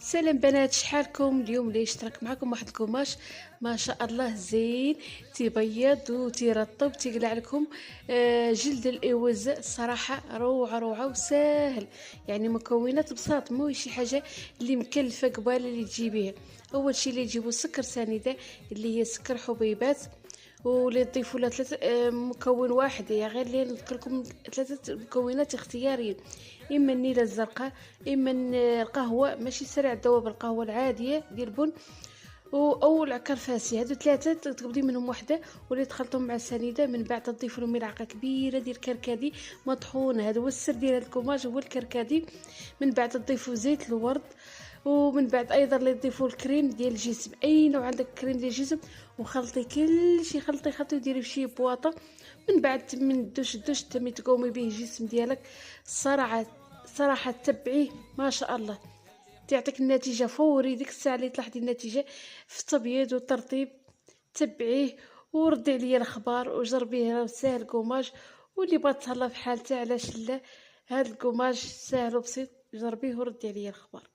سلام بنات، شحالكم؟ اليوم اللي اشترك معكم واحد القماش ما شاء الله زين، تيبيض وتيرطب تيقلع لكم جلد الاوز. الصراحه روعه روعه وساهل، يعني مكونات بساط، مو شي حاجه اللي مكلفه قبال اللي تجيبيها. اول شي اللي تجيبوا سكر سنيده اللي هي سكر حبيبات، واللي تضيفوا له ثلاثة مكون واحد، يا غير اللي نذكر لكم ثلاثة مكونات اختياريين: اما النيله الزرقاء، اما القهوه ماشي سريع الذوب، القهوه العاديه ديال البن، او العكر فاسي. هادو ثلاثه تقبضي منهم وحده واللي تخلطهم مع السنيده. من بعد تضيفوا لهم ملعقه كبيره ديال كركدي مطحون، هذا هو السر ديال هاد الكوماج، هو الكركدي. من بعد تضيفوا زيت الورد، ومن بعد ايضا اللي تضيفوا الكريم ديال الجسم، اي نوع عندك كريم ديال الجسم، وخلطي كل شيء، خلطي وديري فشي بواطه. من بعد من دوش تمي تقومي به الجسم ديالك. صراحه تبعيه ما شاء الله تعطيك النتيجه فوري، ديك الساعه اللي تلاحظي النتيجه في التبييض والترطيب. تبعيه وردي عليا الاخبار وجربيه، راه ساهل كوماج، واللي بغات تهلا في حالتها علاش لا. هذا الكوماج ساهل وبسيط، جربيه وردي عليا الاخبار.